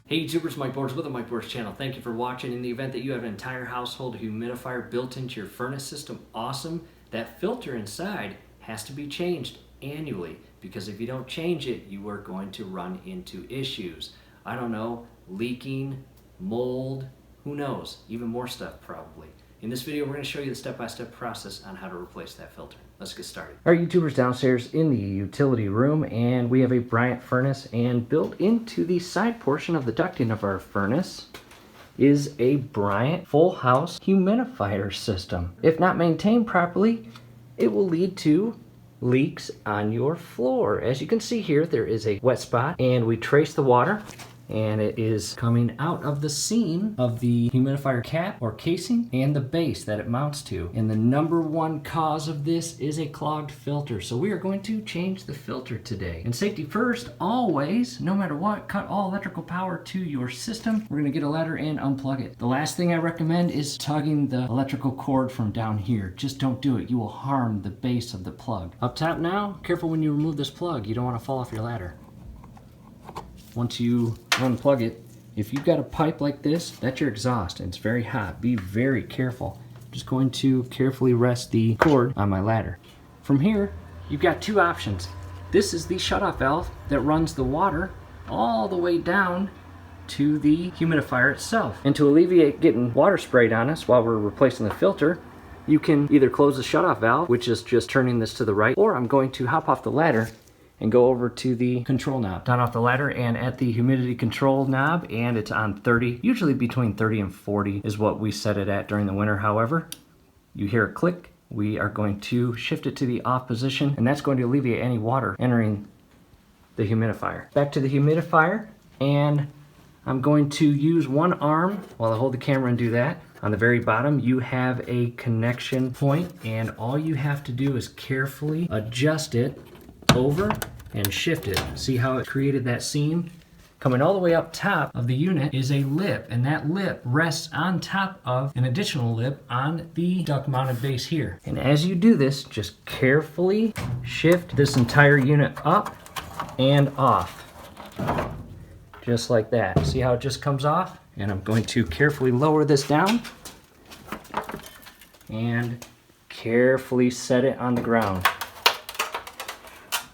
Hey YouTubers, Mike Boards with the Mike Boards channel. Thank you for watching. In the event that you have an entire household humidifier built into your furnace system, awesome. That filter inside has to be changed annually because if you don't change it, you are going to run into issues. I don't know, leaking, mold, who knows, even more stuff probably. In this video, we're going to show you the step-by-step process on how to replace that filter. Let's get started. All right, YouTubers, downstairs in the utility room, and we have a Bryant furnace, and built into the side portion of the ducting of our furnace is a Bryant full house humidifier system. If not maintained properly, it will lead to leaks on your floor. As you can see here, there is a wet spot, and we trace the water, and it is coming out of the seam of the humidifier cap or casing and the base that it mounts to. And the number one cause of this is a clogged filter. So we are going to change the filter today. And safety first, always, no matter what, cut all electrical power to your system. We're gonna get a ladder and unplug it. The last thing I recommend is tugging the electrical cord from down here. Just don't do it. You will harm the base of the plug. Up top now, careful when you remove this plug. You don't wanna fall off your ladder. Once you unplug it, if you've got a pipe like this, that's your exhaust and it's very hot. Be very careful. I'm just going to carefully rest the cord on my ladder. From here, you've got two options. This is the shutoff valve that runs the water all the way down to the humidifier itself. And to alleviate getting water sprayed on us while we're replacing the filter, you can either close the shutoff valve, which is just turning this to the right, or I'm going to hop off the ladder and go over to the control knob. Down off the ladder and at the humidity control knob, and it's on 30. Usually between 30 and 40 is what we set it at during the winter. However, you hear a click, we are going to shift it to the off position, and that's going to alleviate any water entering the humidifier. Back to the humidifier, and I'm going to use one arm while I hold the camera and do that. On the very bottom, you have a connection point, and all you have to do is carefully adjust it over and shift it. See how it created that seam? Coming all the way up top of the unit is a lip, and that lip rests on top of an additional lip on the duct mounted base here. And as you do this, just carefully shift this entire unit up and off. Just like that. See how it just comes off? And I'm going to carefully lower this down and carefully set it on the ground.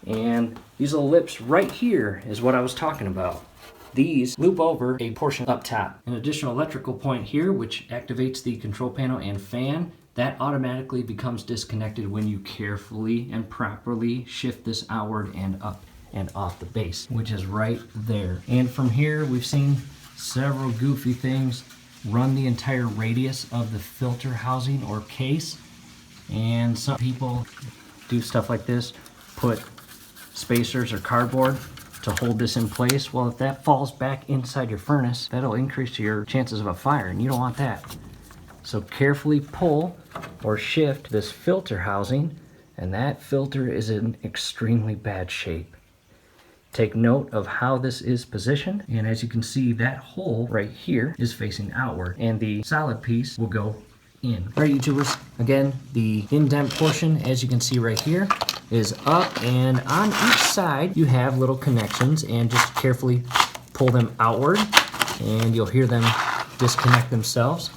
And these little lips right here is what I was talking about. These loop over a portion up top. An additional electrical point here which activates the control panel and fan. That automatically becomes disconnected when you carefully and properly shift this outward and up and off the base, which is right there. And from here we've seen several goofy things run the entire radius of the filter housing or case. And some people do stuff like this, put spacers or cardboard to hold this in place. Well, if that falls back inside your furnace, that'll increase your chances of a fire, and you don't want that. So carefully pull or shift this filter housing, and that filter is in extremely bad shape. Take note of how this is positioned, and as you can see, that hole right here is facing outward, and the solid piece will go in. All right, YouTubers, again, the indent portion, as you can see right here, is up, and on each side you have little connections, and just carefully pull them outward and you'll hear them disconnect themselves.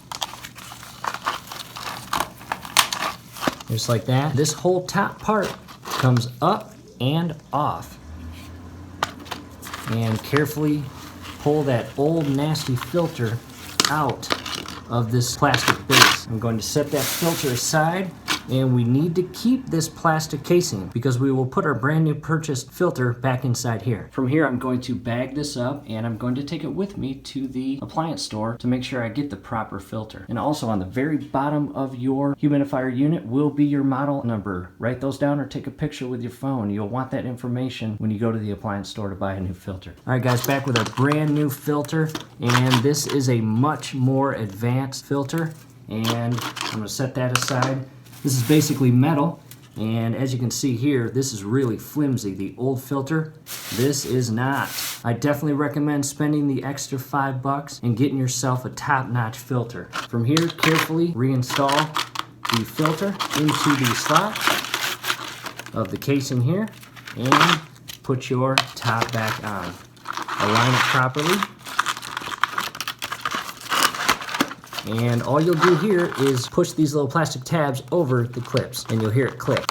Just like that. This whole top part comes up and off. And carefully pull that old nasty filter out of this plastic base. I'm going to set that filter aside, and we need to keep this plastic casing because we will put our brand new purchased filter back inside here. From here, I'm going to bag this up, and I'm going to take it with me to the appliance store to make sure I get the proper filter. And also on the very bottom of your humidifier unit will be your model number. Write those down or take a picture with your phone. You'll want that information when you go to the appliance store to buy a new filter. All right, guys, back with a brand new filter, and this is a much more advanced filter, and I'm going to set that aside. This is basically metal, and as you can see here, this is really flimsy. The old filter, this is not. I definitely recommend spending the extra $5 and getting yourself a top-notch filter. From here, carefully reinstall the filter into the slot of the casing here, and put your top back on. Align it properly, And all you'll do here is push these little plastic tabs over the clips and you'll hear it click.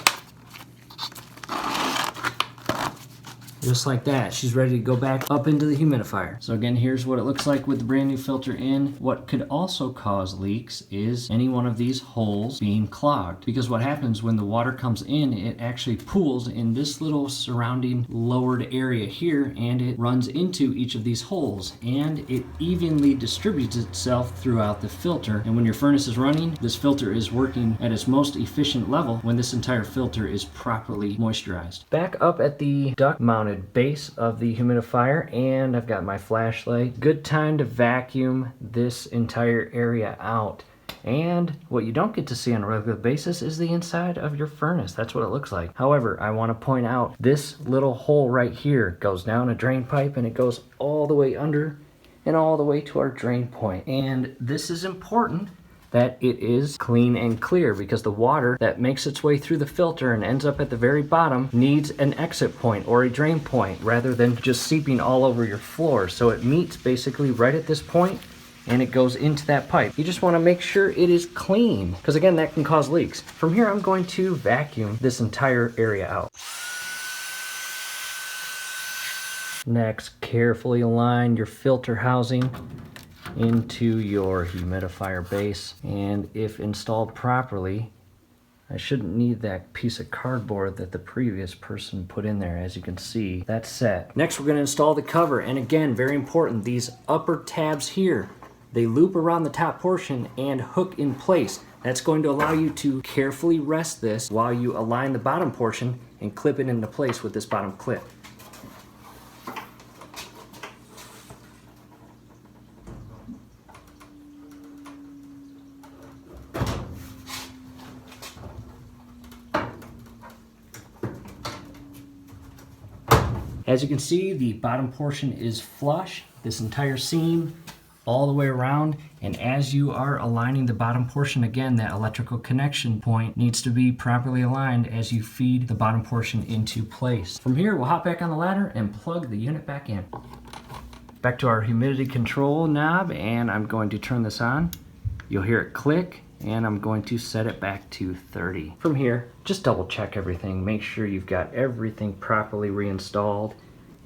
Just like that, she's ready to go back up into the humidifier. So again, here's what it looks like with the brand new filter in. What could also cause leaks is any one of these holes being clogged. Because what happens when the water comes in, it actually pools in this little surrounding lowered area here, and it runs into each of these holes, and it evenly distributes itself throughout the filter. And when your furnace is running, this filter is working at its most efficient level when this entire filter is properly moisturized. Back up at the duct mounted base of the humidifier, and I've got my flashlight. Good time to vacuum this entire area out. And what you don't get to see on a regular basis is the inside of your furnace. That's what it looks like. However, I want to point out this little hole right here goes down a drain pipe, and it goes all the way under and all the way to our drain point. And this is important that it is clean and clear, because the water that makes its way through the filter and ends up at the very bottom needs an exit point or a drain point rather than just seeping all over your floor. So it meets basically right at this point and it goes into that pipe. You just want to make sure it is clean, because again, that can cause leaks. From here, I'm going to vacuum this entire area out. Next, carefully align your filter housing into your humidifier base, and if installed properly, I shouldn't need that piece of cardboard that the previous person put in there. As you can see, that's set. Next, we're going to install the cover, and again, very important, these upper tabs here, they loop around the top portion and hook in place. That's going to allow you to carefully rest this while you align the bottom portion and clip it into place with this bottom clip. As you can see, the bottom portion is flush, this entire seam all the way around, and as you are aligning the bottom portion, again, that electrical connection point needs to be properly aligned as you feed the bottom portion into place. From here, we'll hop back on the ladder and plug the unit back in. Back to our humidity control knob, and I'm going to turn this on. You'll hear it click, and I'm going to set it back to 30. From here, just double check everything. Make sure you've got everything properly reinstalled.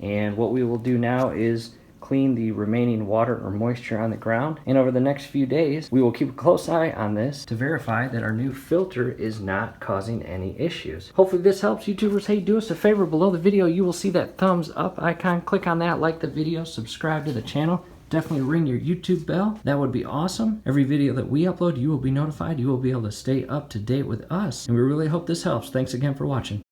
And what we will do now is clean the remaining water or moisture on the ground. And over the next few days, we will keep a close eye on this to verify that our new filter is not causing any issues. Hopefully this helps. YouTubers, hey, do us a favor. Below the video, you will see that thumbs up icon. Click on that, like the video, subscribe to the channel. Definitely ring your YouTube bell. That would be awesome. Every video that we upload, you will be notified. You will be able to stay up to date with us. And we really hope this helps. Thanks again for watching.